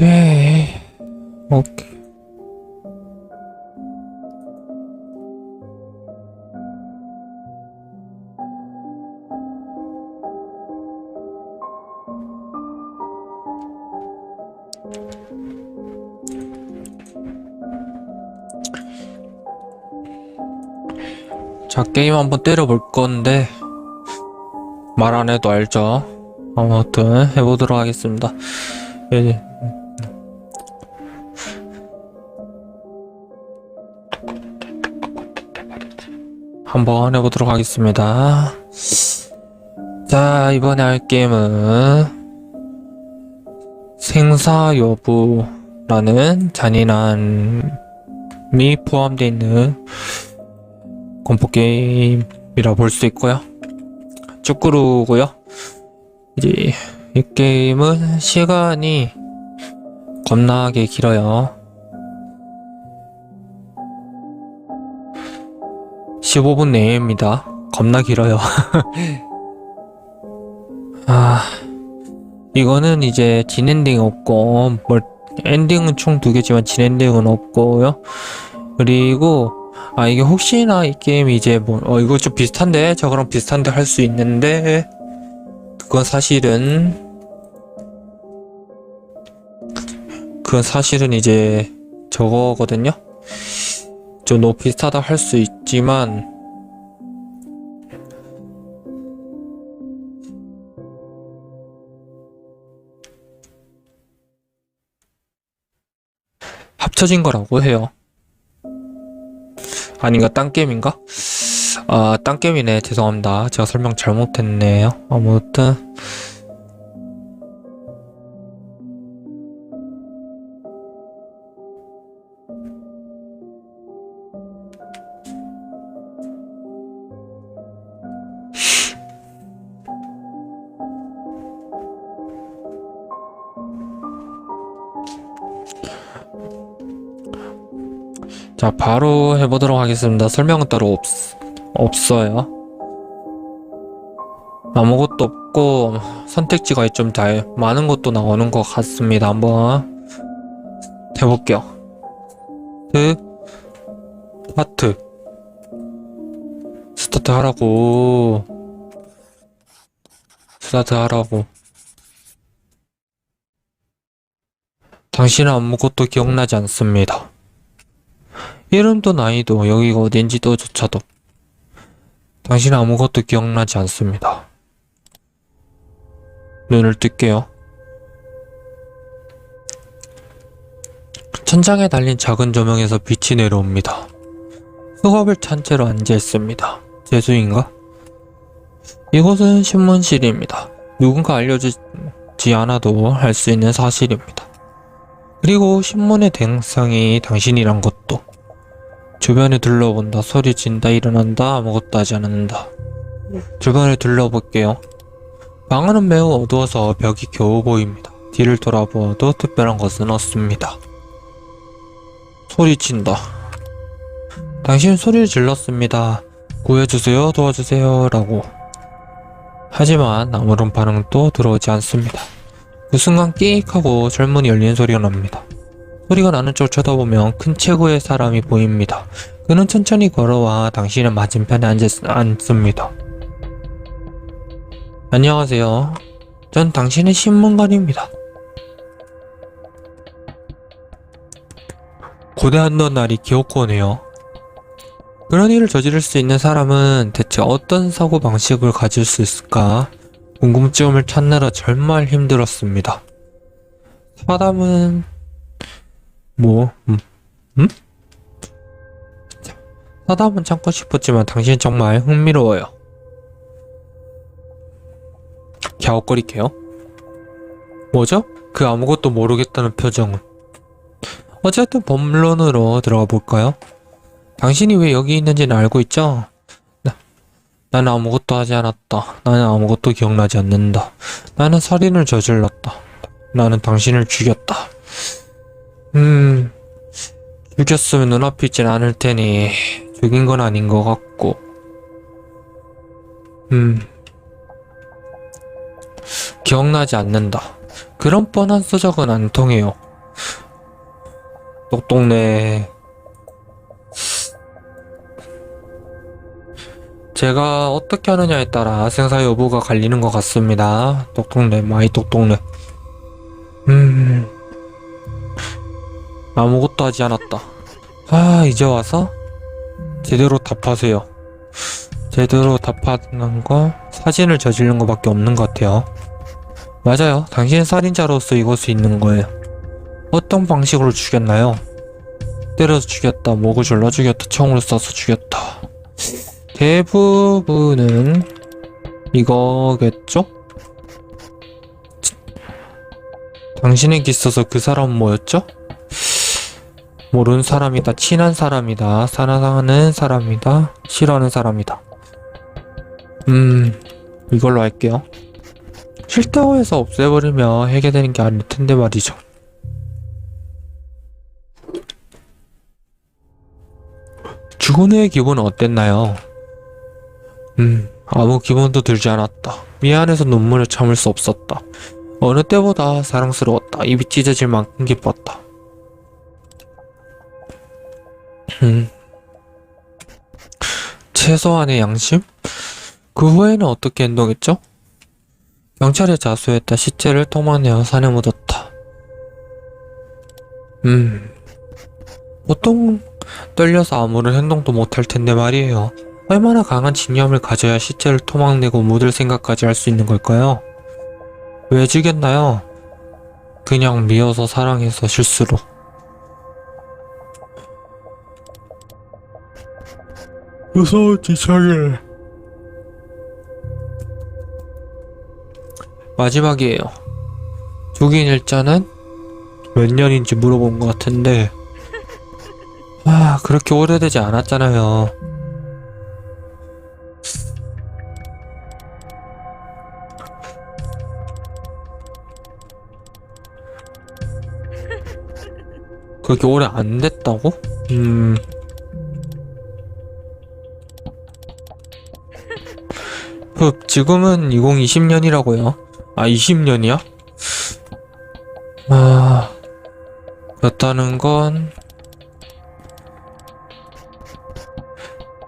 오케이. 오케이. 자, 게임 한번 때려볼 건데 말 안 해도 알죠? 아무튼 해보도록 하겠습니다. 예. 한번 해보도록 하겠습니다. 자, 이번에 할 게임은 생사 여부라는 잔인함이 포함되어 있는 공포 게임이라 볼 수 있고요. 쭈꾸루고요. 이제 이 게임은 시간이 겁나게 길어요. 15분 내입니다. 겁나 길어요. 이거는 이제 진엔딩 없고, 엔딩은 총 2개지만 진엔딩은 없고요. 그리고 이게 혹시나 이 게임이 이제 이거 좀 비슷한데, 저거랑 비슷한데 할 수 있는데, 그건 사실은 이제 저거거든요. 좀 너무 비슷하다 할 수 있지만, 합쳐진 거라고 해요. 아닌가? 딴 게임인가? 딴 게임이네. 죄송합니다. 제가 설명 잘못했네요. 아무튼 자, 바로 해보도록 하겠습니다. 설명은 따로 없어요. 아무것도 없고 선택지가 좀 많은 것도 나오는 것 같습니다. 한번 해볼게요. 하트 스타트 하라고. 당신은 아무것도 기억나지 않습니다. 이름도 나이도 여기가 어딘지도조차도 당신은 아무것도 기억나지 않습니다. 눈을 뜰게요. 천장에 달린 작은 조명에서 빛이 내려옵니다. 수갑을 찬 채로 앉아있습니다. 재수인가? 이곳은 신문실입니다. 누군가 알려주지 않아도 알 수 있는 사실입니다. 그리고 신문의 대상이 당신이란 것도. 주변을 둘러본다. 소리친다. 일어난다. 아무것도 하지 않는다. 주변을 둘러볼게요. 방 안은 매우 어두워서 벽이 겨우 보입니다. 뒤를 돌아보아도 특별한 것은 없습니다. 소리친다. 당신은 소리를 질렀습니다. 구해주세요. 도와주세요. 라고. 하지만 아무런 반응도 들어오지 않습니다. 그 순간 끼익 하고 철문이 열리는 소리가 납니다. 소리가 나는 쪽을 쳐다보면 큰 체구의 사람이 보입니다. 그는 천천히 걸어와 당신의 맞은편에 앉습니다. 안녕하세요. 전 당신의 신문관입니다. 고대한 날이 기어코 오네요. 그런 일을 저지를 수 있는 사람은 대체 어떤 사고방식을 가질 수 있을까? 궁금증을 찾느라 정말 힘들었습니다. 사담은 사담은 참고 싶었지만 당신은 정말 흥미로워요. 갸웃거릴게요. 뭐죠? 그 아무것도 모르겠다는 표정은. 어쨌든 본론으로 들어가 볼까요? 당신이 왜 여기 있는지는 알고 있죠? 나는 아무것도 하지 않았다. 나는 아무것도 기억나지 않는다. 나는 살인을 저질렀다. 나는 당신을 죽였다. 죽였으면 눈앞에 있진 않을 테니 죽인 건 아닌 것 같고. 기억나지 않는다. 그런 뻔한 수작은 안 통해요. 똑똑네. 제가 어떻게 하느냐에 따라 생사 여부가 갈리는 것 같습니다. 똑똑네, 많이 똑똑네. 아무것도 하지 않았다. 아, 이제 와서 제대로 답하세요. 제대로 답하는 거 사진을 저지른 것밖에 없는 것 같아요. 맞아요. 당신은 살인자로서 이곳에 있는 거예요. 어떤 방식으로 죽였나요? 때려서 죽였다, 목을 졸라 죽였다, 총으로 쏴서 죽였다. 대부분은 이거겠죠? 당신에게 있어서 그 사람은 뭐였죠? 모르는 사람이다, 친한 사람이다, 사랑하는 사람이다, 싫어하는 사람이다. 이걸로 할게요. 싫다고 해서 없애버리면 해결되는 게 아닐 텐데 말이죠. 죽은 후의 기분은 어땠나요? 아무 기분도 들지 않았다. 미안해서 눈물을 참을 수 없었다. 어느 때보다 사랑스러웠다. 입이 찢어질 만큼 기뻤다. 최소한의 양심? 그 후에는 어떻게 행동했죠? 경찰에 자수했다. 시체를 토막내어 산에 묻었다. 보통 떨려서 아무런 행동도 못할 텐데 말이에요. 얼마나 강한 집념을 가져야 시체를 토막내고 묻을 생각까지 할 수 있는 걸까요? 왜 죽였나요? 그냥 미워서 사랑해서 실수로. 무서운 지창에. 마지막이에요. 죽인 일자는 몇 년인지 물어본 것 같은데, 그렇게 오래되지 않았잖아요. 그렇게 오래 안 됐다고? 지금은 2020년이라고요. 20년이야? 그렇다는 건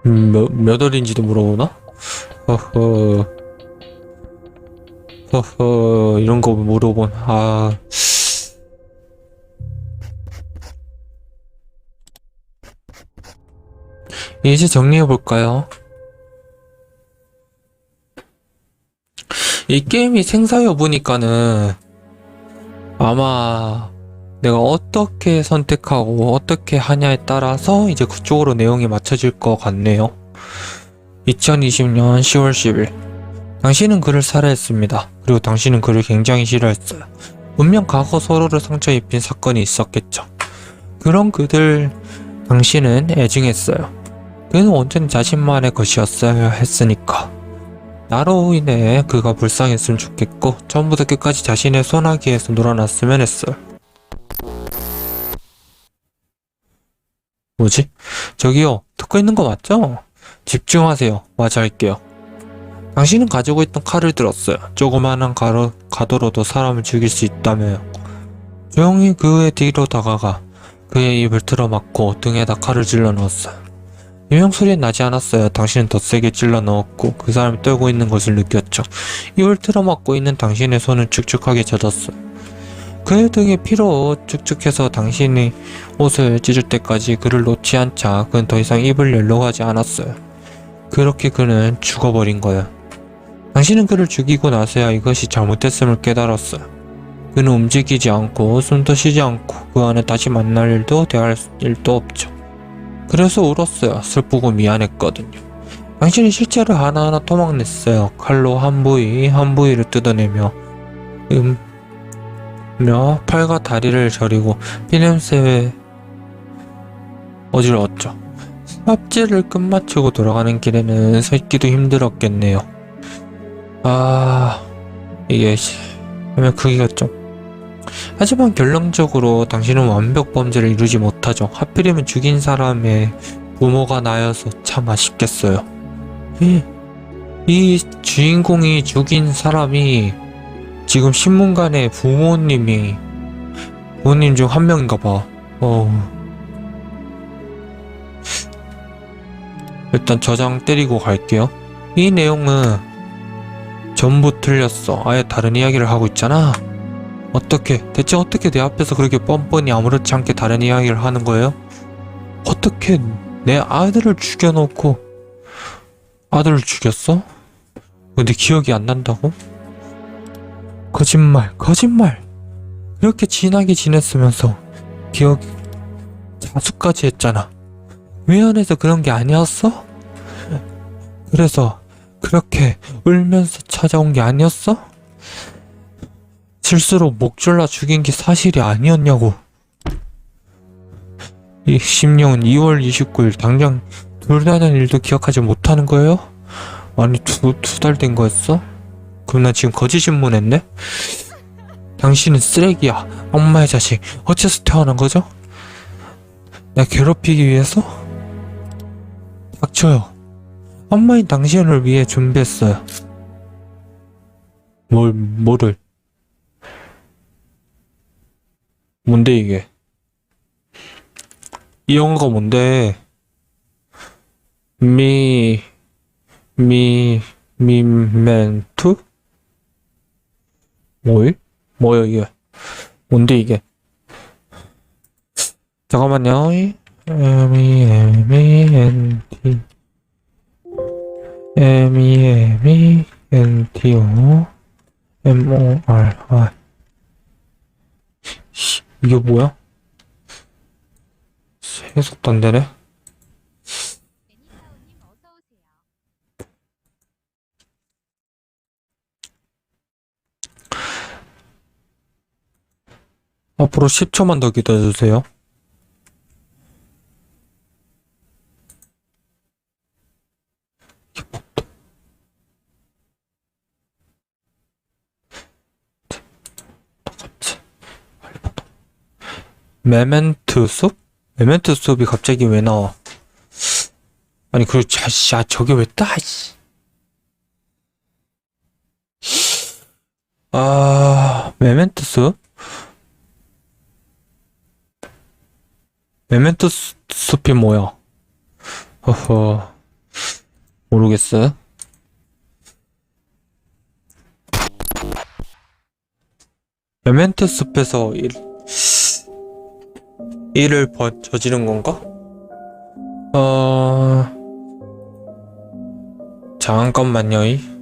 몇 월인지도 물어보나? 이런 거 물어본. 이제 정리해볼까요? 이 게임이 생사 여부니까는 아마 내가 어떻게 선택하고 어떻게 하냐에 따라서 이제 그쪽으로 내용이 맞춰질 것 같네요. 2020년 10월 10일 당신은 그를 살해했습니다. 그리고 당신은 그를 굉장히 싫어했어요. 분명 과거 서로를 상처 입힌 사건이 있었겠죠. 그런 그들 당신은 애증했어요. 그는 온전히 자신만의 것이었어야 했으니까. 나로 인해 그가 불쌍했으면 좋겠고 처음부터 끝까지 자신의 소나기에서 놀아났으면 했어요. 뭐지? 저기요, 듣고 있는 거 맞죠? 집중하세요. 마저 할게요. 당신은 가지고 있던 칼을 들었어요. 조그마한 가도로도 사람을 죽일 수 있다며요. 조용히 그의 뒤로 다가가 그의 입을 틀어막고 등에다 칼을 찔러 넣었어요. 유명소리는 나지 않았어요. 당신은 더 세게 찔러 넣었고 그 사람이 떨고 있는 것을 느꼈죠. 입을 틀어막고 있는 당신의 손은 축축하게 젖었어요. 그의 등이 피로 축축해서 당신이 옷을 찢을 때까지 그를 놓지 않자 그는 더 이상 입을 열려고 하지 않았어요. 그렇게 그는 죽어버린 거예요. 당신은 그를 죽이고 나서야 이것이 잘못됐음을 깨달았어요. 그는 움직이지 않고 숨도 쉬지 않고 그 안에 다시 만날 일도 대할 일도 없죠. 그래서 울었어요. 슬프고 미안했거든요. 당신이 실체를 하나하나 토막냈어요. 칼로 한 부위를 뜯어내며 팔과 다리를 저리고 피냄새에 어지러웠죠. 삽질을 끝마치고 돌아가는 길에는 서 있기도 힘들었겠네요. 이게 하면 크기가 좀. 하지만 결론적으로 당신은 완벽 범죄를 이루지 못하죠. 하필이면 죽인 사람의 부모가 나여서 참 아쉽겠어요. 이 주인공이 죽인 사람이 지금 신문간에 부모님 중 한 명인가 봐. 일단 저장 때리고 갈게요. 이 내용은 전부 틀렸어. 아예 다른 이야기를 하고 있잖아. 대체 어떻게 내 앞에서 그렇게 뻔뻔히 아무렇지 않게 다른 이야기를 하는 거예요? 어떻게 내 아들을 죽여놓고 아들을 죽였어? 근데 기억이 안 난다고? 거짓말. 이렇게 진하게 지냈으면서 기억 자수까지 했잖아. 미안해서 그런 게 아니었어? 그래서 그렇게 울면서 찾아온 게 아니었어? 실수로 목 졸라 죽인 게 사실이 아니었냐고. 이 심령은 2월 29일 당장 돌다는 일도 기억하지 못하는 거예요? 아니 두 달 된 거였어? 그럼 나 지금 거짓 신문했네? 당신은 쓰레기야. 엄마의 자식. 어째서 태어난 거죠? 나 괴롭히기 위해서? 닥쳐요. 엄마인 당신을 위해 준비했어요. 뭐를? 뭔데 이게? 이 영어가 뭔데? 미멘투? 뭐야 이게? 뭔데 이게? 잠깐만요. MEMENTO 이게 뭐야? 해석도 안 되네. 앞으로 10초만 더 기다려주세요. 메멘트 숲? 메멘트 숲이 갑자기 왜 나와? 아니 저게 왜 따? 메멘트 숲? 메멘토 숲이 뭐야? 허허, 모르겠어. 메멘토 숲에서 일을 저지른 건가? 잠깐만요.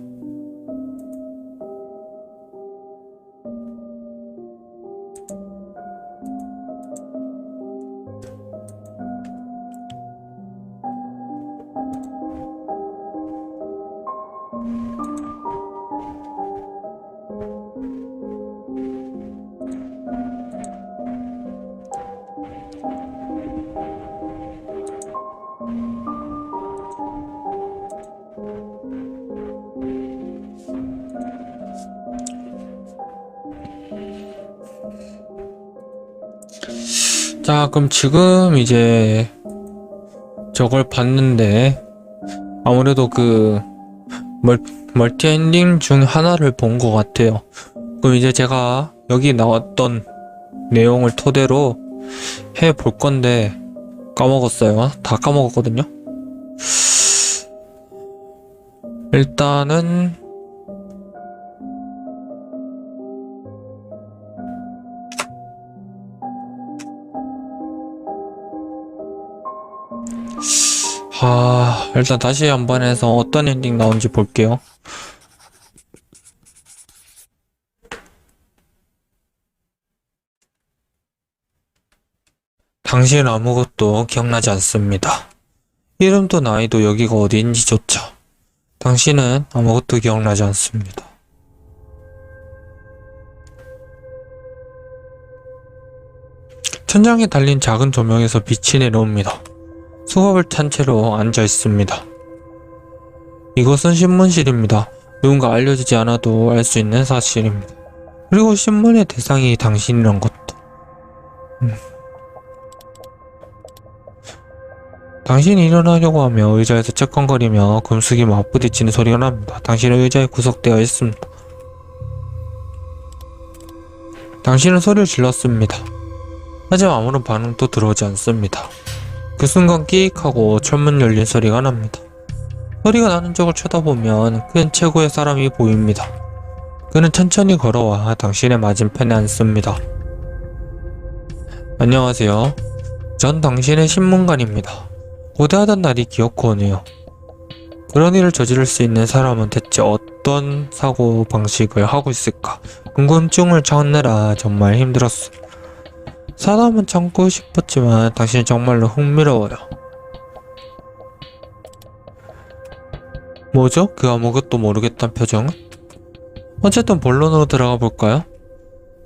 자, 그럼 지금 이제 저걸 봤는데 아무래도 그 멀티 엔딩 중 하나를 본 것 같아요. 그럼 이제 제가 여기 나왔던 내용을 토대로 해 볼 건데 까먹었어요. 다 까먹었거든요. 일단은 일단 다시 한번 해서 어떤 엔딩 나온지 볼게요. 당신은 아무것도 기억나지 않습니다. 이름도 나이도 여기가 어디인지조차. 당신은 아무것도 기억나지 않습니다. 천장에 달린 작은 조명에서 빛이 내려옵니다. 수갑을 찬 채로 앉아 있습니다. 이곳은 신문실입니다. 누군가 알려주지 않아도 알 수 있는 사실입니다. 그리고 신문의 대상이 당신이란 것도. 당신이 일어나려고 하며 의자에서 째컹거리며 금속이 맞부딪히는 소리가 납니다. 당신은 의자에 구석되어 있습니다. 당신은 소리를 질렀습니다. 하지만 아무런 반응도 들어오지 않습니다. 그 순간 끼익 하고 철문 열린 소리가 납니다. 소리가 나는 쪽을 쳐다보면 큰 체구의 사람이 보입니다. 그는 천천히 걸어와 당신의 맞은편에 앉습니다. 안녕하세요. 전 당신의 신문관입니다. 고대하던 날이 기어코 오네요. 그런 일을 저지를 수 있는 사람은 대체 어떤 사고 방식을 하고 있을까? 궁금증을 참느라 정말 힘들었어. 사람은 참고 싶었지만 당신은 정말로 흥미로워요. 뭐죠? 그 아무것도 모르겠다는 표정은? 어쨌든 본론으로 들어가 볼까요?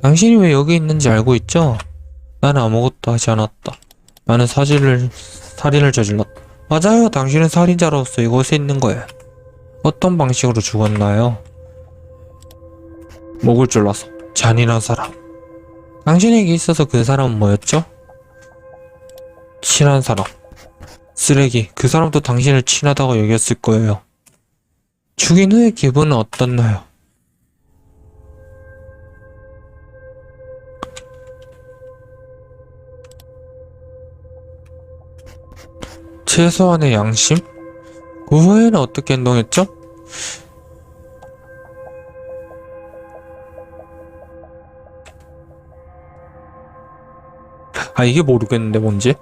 당신이 왜 여기 있는지 알고 있죠? 나는 아무것도 하지 않았다. 나는 살인을 저질렀다. 맞아요. 당신은 살인자로서 이곳에 있는 거예요. 어떤 방식으로 죽었나요? 목을 졸라서. 잔인한 사람. 당신에게 있어서 그 사람은 뭐였죠? 친한 사람. 쓰레기. 그 사람도 당신을 친하다고 여겼을 거예요. 죽인 후의 기분은 어떻나요? 최소한의 양심? 그 후에는 어떻게 행동했죠? 이게 모르겠는데 뭔지?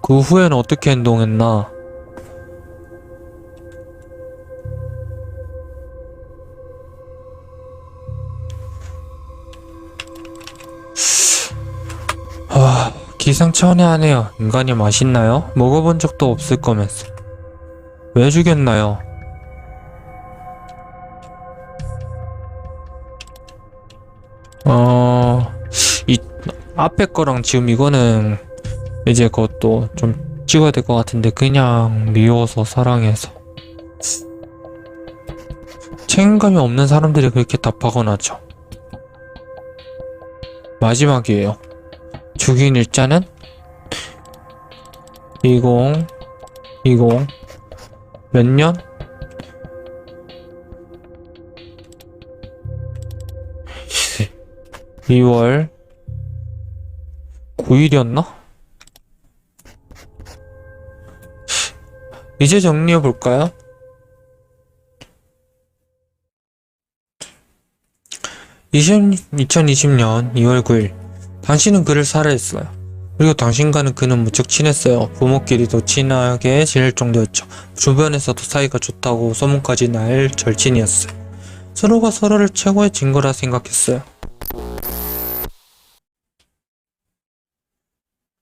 그 후에는 어떻게 행동했나? 기상천외하네요. 인간이 맛있나요? 먹어본 적도 없을 거면서. 왜 죽였나요? 이 앞에 거랑 지금 이거는 이제 그것도 좀 찍어야 될 것 같은데 그냥 미워서 사랑해서. 책임감이 없는 사람들이 그렇게 답하곤 하죠. 마지막이에요. 죽인 일자는 20 몇 년? 2월 9일이었나? 이제 정리해 볼까요? 2020년 2월 9일 당신은 그를 살해했어요. 그리고 당신과는 그는 무척 친했어요. 부모끼리도 친하게 지낼 정도였죠. 주변에서도 사이가 좋다고 소문까지 날 절친이었어요. 서로가 서로를 최고의 친구라 생각했어요.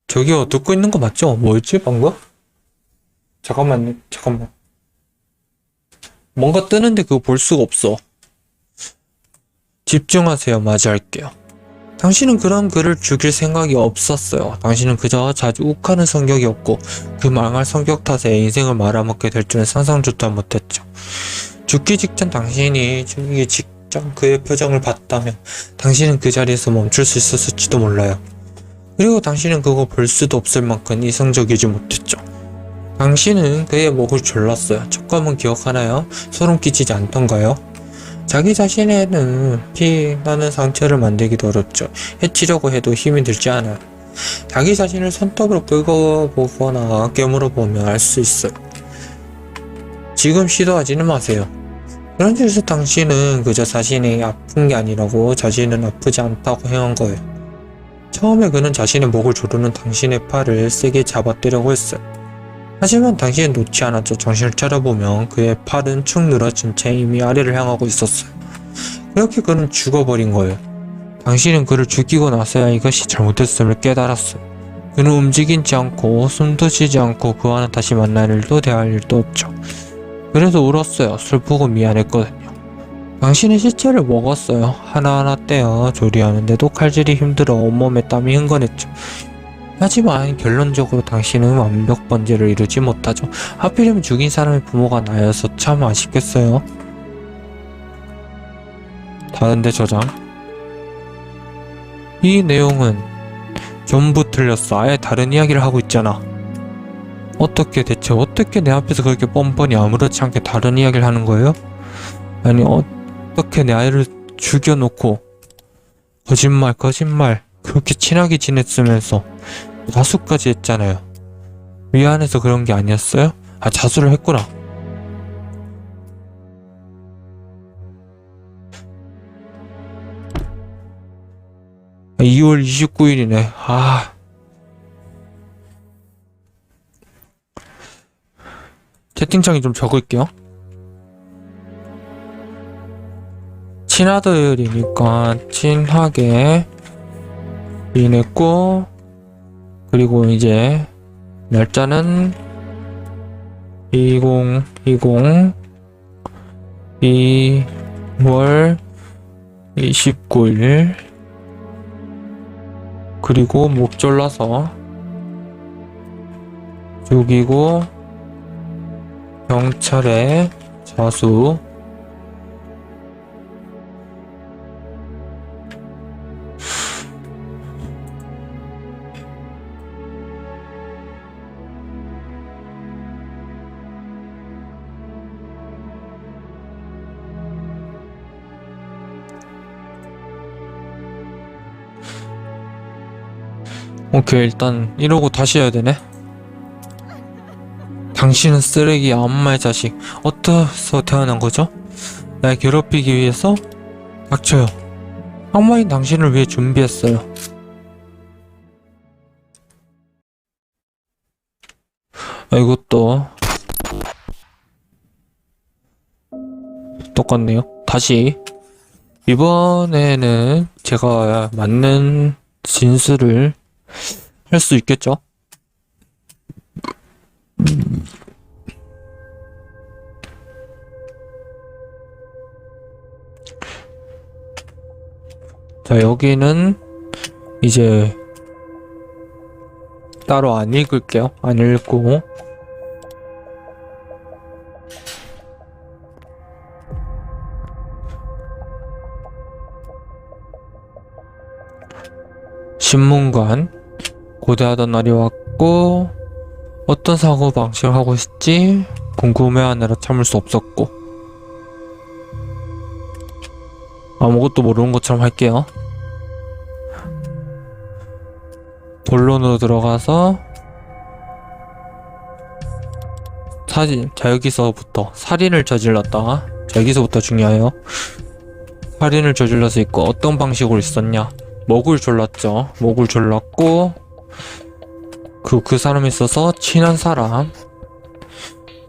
저기요, 듣고 있는 거 맞죠? 뭐였지 방금? 잠깐만. 뭔가 뜨는데 그거 볼 수가 없어. 집중하세요. 맞이할게요. 당신은 그런 그를 죽일 생각이 없었어요. 당신은 그저 자주 욱하는 성격이었고 그 망할 성격 탓에 인생을 말아먹게 될 줄은 상상조차 못했죠. 죽기 직전 당신이 죽기 직전 그의 표정을 봤다면 당신은 그 자리에서 멈출 수 있었을지도 몰라요. 그리고 당신은 그거 볼 수도 없을 만큼 이성적이지 못했죠. 당신은 그의 목을 졸랐어요. 촉감은 기억하나요? 소름 끼치지 않던가요? 자기 자신에는 피 나는 상처를 만들기도 어렵죠. 해치려고 해도 힘이 들지 않아요. 자기 자신을 손톱으로 긁어보거나 깨물어보면 알 수 있어요. 지금 시도하지는 마세요. 그런 짓에서 당신은 그저 자신이 아픈 게 아니라고 자신은 아프지 않다고 행한 거예요. 처음에 그는 자신의 목을 조르는 당신의 팔을 세게 잡아떼려고 했어요. 하지만 당신은 놓지 않았죠. 정신을 차려보면 그의 팔은 축 늘어진 채 이미 아래를 향하고 있었어요. 그렇게 그는 죽어버린 거예요. 당신은 그를 죽이고 나서야 이것이 잘못했음을 깨달았어요. 그는 움직이지 않고 숨도 쉬지 않고 그와는 다시 만날 일도 대할 일도 없죠. 그래서 울었어요. 슬프고 미안했거든요. 당신은 시체를 먹었어요. 하나하나 떼어 조리하는데도 칼질이 힘들어 온몸에 땀이 흥건했죠. 하지만 결론적으로 당신은 완벽 번제를 이루지 못하죠. 하필이면 죽인 사람의 부모가 나여서 참 아쉽겠어요. 다른데 저장. 이 내용은 전부 틀렸어. 아예 다른 이야기를 하고 있잖아. 대체 어떻게 내 앞에서 그렇게 뻔뻔히 아무렇지 않게 다른 이야기를 하는 거예요? 아니 어떻게 내 아이를 죽여놓고 거짓말 그렇게 친하게 지냈으면서 자수까지 했잖아요. 미안해서 그런 게 아니었어요? 자수를 했구나. 2월 29일이네. 아. 채팅창에 좀 적을게요. 친아들이니까 친하게 지냈고, 그리고 이제 날짜는 2020 2월 29일, 그리고 목 졸라서 죽이고 경찰에 자수. 오케이, 일단 이러고 다시 해야 되네. 당신은 쓰레기 악마의 자식. 어디서 태어난 거죠? 날 괴롭히기 위해서? 닥쳐요. 악마인 당신을 위해 준비했어요. 이것도 똑같네요. 다시. 이번에는 제가 맞는 진술을 할 수 있겠죠? 자, 여기는 이제 따로 안 읽을게요. 안 읽고. 신문관. 고대하던 날이 왔고, 어떤 사고 방식을 하고 있을지 궁금해하느라 참을 수 없었고. 아무것도 모르는 것처럼 할게요. 본론으로 들어가서 사진. 자, 여기서부터 살인을 저질렀다. 자, 여기서부터 중요해요. 살인을 저질러 서 있고, 어떤 방식으로 있었냐. 목을 졸랐죠. 목을 졸랐고, 그 사람이 있어서 친한 사람,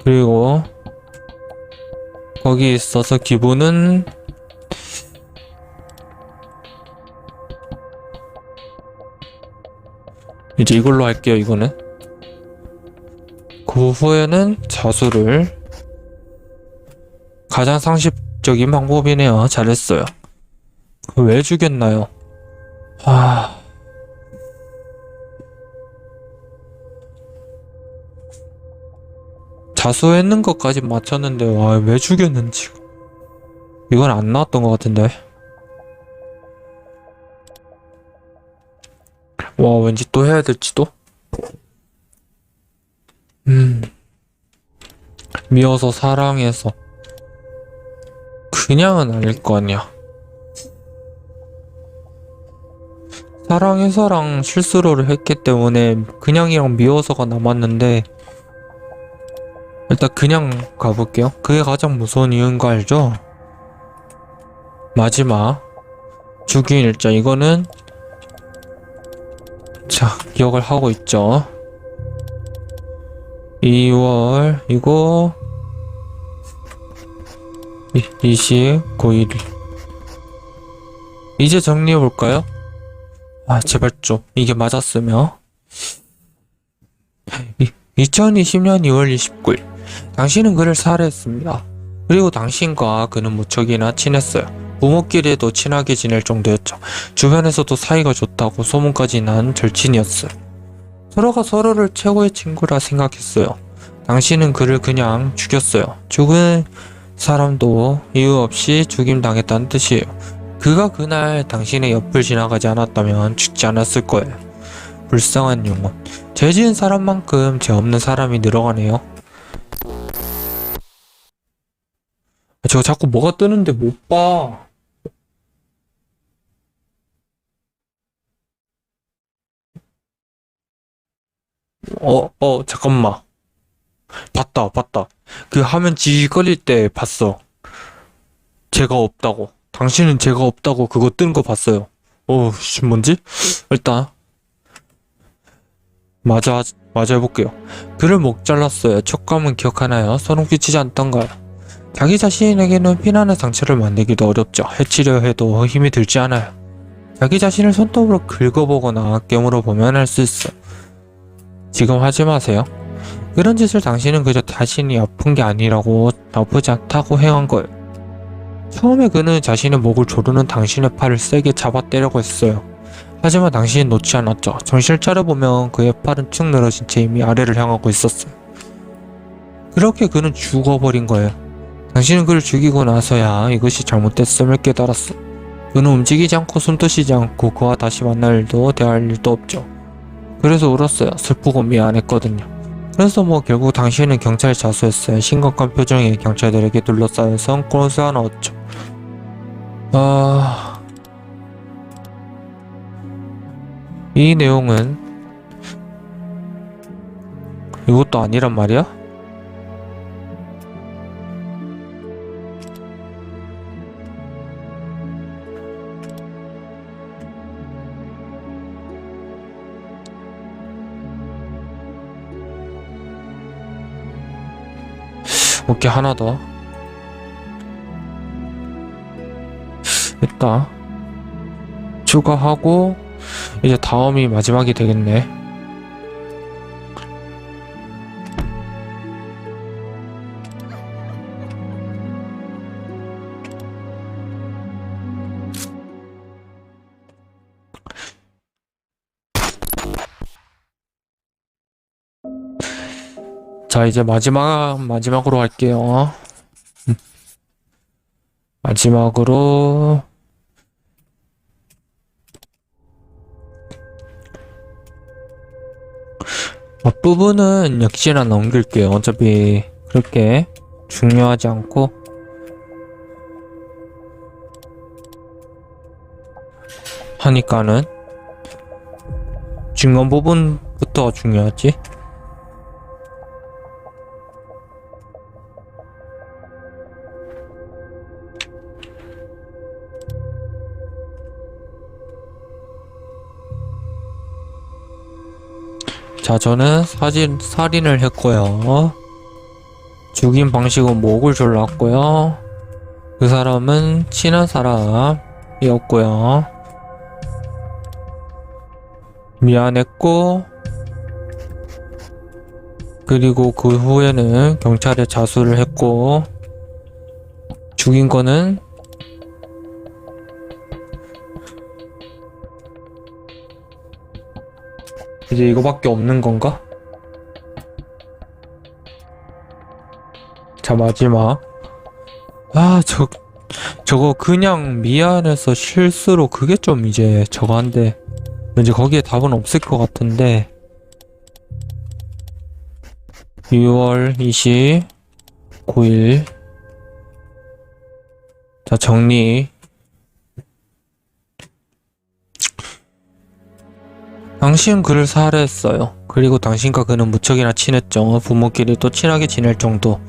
그리고 거기 있어서 기분은 이제 이걸로 할게요. 이거는 그 후에는 자수를. 가장 상식적인 방법이네요. 잘했어요. 왜 죽였나요? 자수했는 것까지 맞췄는데, 와, 왜 죽였는지. 이건 안 나왔던 것 같은데. 와, 왠지 또 해야 될지도? 미워서 사랑해서. 그냥은 아닐 거 아니야. 사랑해서랑 실수를 했기 때문에 그냥이랑 미워서가 남았는데, 일단 그냥 가볼게요. 그게 가장 무서운 이유인 거 알죠? 마지막 죽인 일자. 이거는 자, 기억을 하고 있죠. 2월 이거 29일. 이제 정리해볼까요? 제발 좀 이게 맞았으면. 2020년 2월 29일 당신은 그를 살해했습니다. 그리고 당신과 그는 무척이나 친했어요. 부모끼리도 친하게 지낼 정도였죠. 주변에서도 사이가 좋다고 소문까지 난 절친이었어요. 서로가 서로를 최고의 친구라 생각했어요. 당신은 그를 그냥 죽였어요. 죽은 사람도 이유 없이 죽임당했다는 뜻이에요. 그가 그날 당신의 옆을 지나가지 않았다면 죽지 않았을 거예요. 불쌍한 영혼. 죄 지은 사람만큼 죄 없는 사람이 늘어가네요. 제가 자꾸 뭐가 뜨는데 못 봐. 잠깐만. 봤다. 그 화면 지걸릴 때 봤어. 죄가 없다고. 당신은 죄가 없다고 그거 뜬 거 봤어요. 뭔지? 일단 마저 해볼게요. 그를 목 잘랐어요. 촉감은 기억하나요? 소름 끼치지 않던가요? 자기 자신에게는 피나는 상처를 만들기도 어렵죠. 해치려 해도 힘이 들지 않아요. 자기 자신을 손톱으로 긁어보거나 깨물어 보면 할 수 있어. 지금 하지 마세요. 그런 짓을 당신은 그저 자신이 아픈 게 아니라고 아프지 않다고 행한 거예요. 처음에 그는 자신의 목을 조르는 당신의 팔을 세게 잡아 때려고 했어요. 하지만 당신이 놓지 않았죠. 정신을 차려보면 그의 팔은 축 늘어진 채 이미 아래를 향하고 있었어요. 그렇게 그는 죽어버린 거예요. 당신은 그를 죽이고 나서야 이것이 잘못됐음을 깨달았어. 그는 움직이지 않고 숨도 쉬지 않고 그와 다시 만날 일도 대할 일도 없죠. 그래서 울었어요. 슬프고 미안했거든요. 그래서 결국 당신은 경찰에 자수했어요. 심각한 표정에 경찰들에게 둘러싸여서 꼴수 넣었죠. 이 내용은 이것도 아니란 말이야? 오케이, 하나 더. 일단 추가하고 이제 다음이 마지막이 되겠네. 자, 이제 마지막으로 할게요. 마지막으로 앞부분은 역시나 넘길게요. 어차피 그렇게 중요하지 않고 하니까는 중간 부분부터 중요하지. 자, 저는 살인을 했고요. 죽인 방식은 목을 졸랐고요. 그 사람은 친한 사람이었고요. 미안했고, 그리고 그 후에는 경찰에 자수를 했고, 죽인 거는 이제 이거밖에 없는 건가? 자, 마지막. 저거 그냥 미안해서 실수로 그게 좀 이제 저거 한데 왠지 거기에 답은 없을 것 같은데 6월 29일 자, 정리. 당신 그를 살해했어요. 그리고 당신과 그는 무척이나 친했죠. 부모끼리 또 친하게 지낼 정도.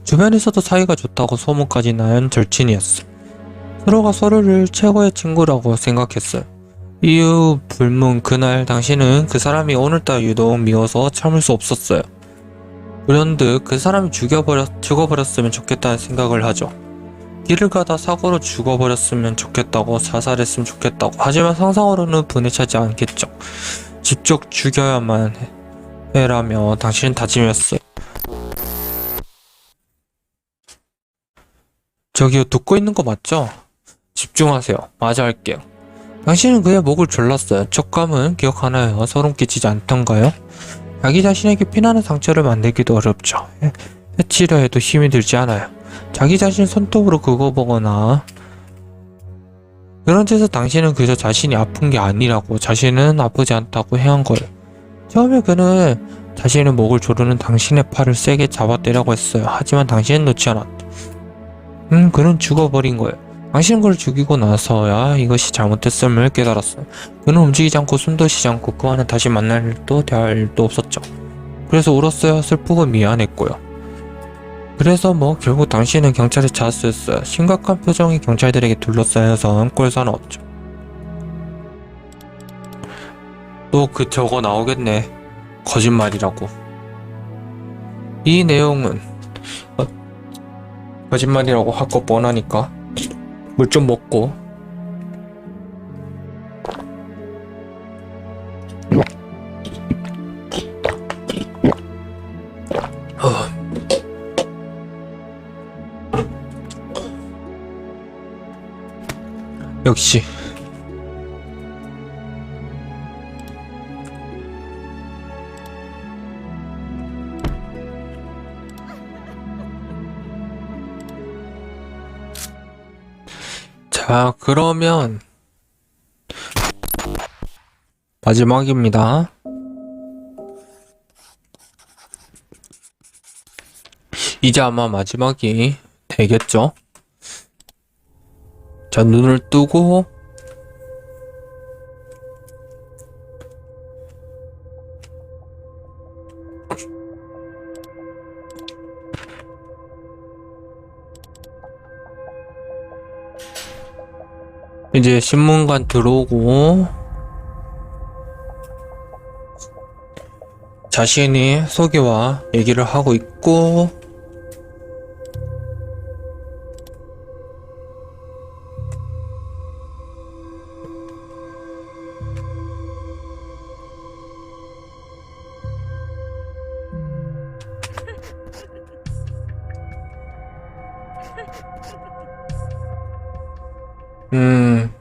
주변에서도 사이가 좋다고 소문까지 난 절친이었어. 서로가 서로를 최고의 친구라고 생각했어요. 이유 불문 그날 당신은 그 사람이 오늘따라 유독 미워서 참을 수 없었어요. 그런데 그 사람이 죽어버렸으면 좋겠다는 생각을 하죠. 길을 가다 사고로 죽어버렸으면 좋겠다고, 자살했으면 좋겠다고. 하지만 상상으로는 분에 차지 않겠죠. 직접 죽여야만 해라며 당신은 다짐했어요. 저기요, 듣고 있는 거 맞죠? 집중하세요. 마저 할게요. 당신은 그의 목을 졸랐어요. 촉감은 기억하나요? 소름 끼치지 않던가요? 자기 자신에게 피나는 상처를 만들기도 어렵죠. 해치려 해도 힘이 들지 않아요. 자기 자신을 손톱으로 긁어보거나 그런 짓에서 당신은 그저 자신이 아픈 게 아니라고, 자신은 아프지 않다고 행한 거예요. 처음에 그는 자신의 목을 조르는 당신의 팔을 세게 잡아 때려고 했어요. 하지만 당신은 놓지 않았다. 그는 죽어버린 거예요. 당신은 그를 죽이고 나서야 이것이 잘못됐음을 깨달았어요. 그는 움직이지 않고 숨도 쉬지 않고 그와는 다시 만날 일도 대할 일도 없었죠. 그래서 울었어요. 슬프고 미안했고요. 그래서 결국 당신은 경찰에 자수했어요. 심각한 표정이 경찰들에게 둘러싸여서 꼴사 넣었죠. 또 그 저거 나오겠네. 거짓말이라고. 이 내용은 어, 거짓말이라고 할 거 뻔하니까 물 좀 먹고. 어. 역시 자, 그러면 마지막입니다. 이제 아마 마지막이 되겠죠? 자, 눈을 뜨고 이제 신문관 들어오고 자신이 소개와 얘기를 하고 있고 음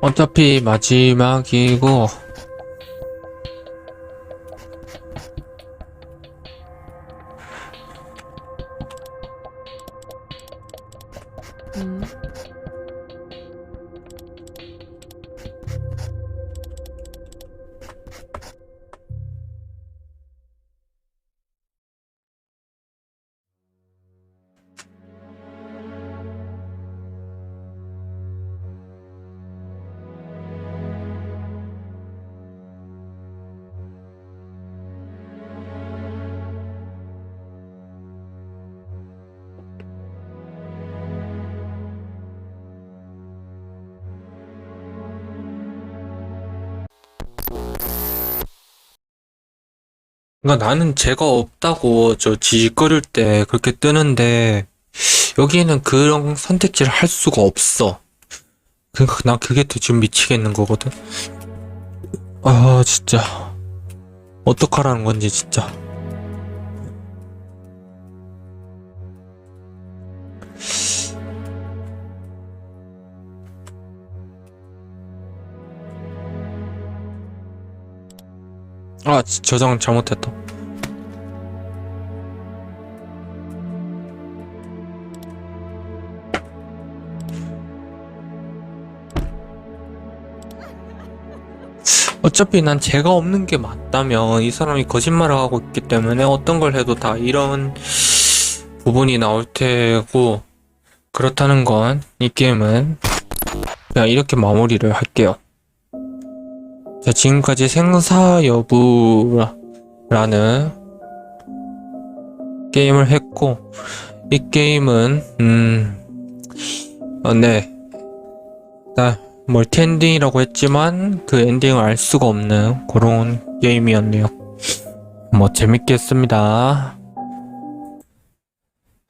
어차피 마지막이고 그러니까 나는 죄가 없다고 저 지직거릴 때 그렇게 뜨는데 여기는 그런 선택지를 할 수가 없어. 그러니까 난 그게 더 지금 미치겠는 거거든. 아 진짜 어떡하라는 건지 진짜. 아 저장 잘못했다. 어차피 난 죄가 없는 게 맞다면 이 사람이 거짓말을 하고 있기 때문에 어떤 걸 해도 다 이런 부분이 나올 테고 그렇다는 건 이 게임은 그냥 이렇게 마무리를 할게요. 자, 지금까지 생사 여부라는 게임을 했고 이 게임은 네. 멀티 엔딩이라고 했지만 그 엔딩을 알 수가 없는 그런 게임이었네요. 뭐 재밌게 했습니다.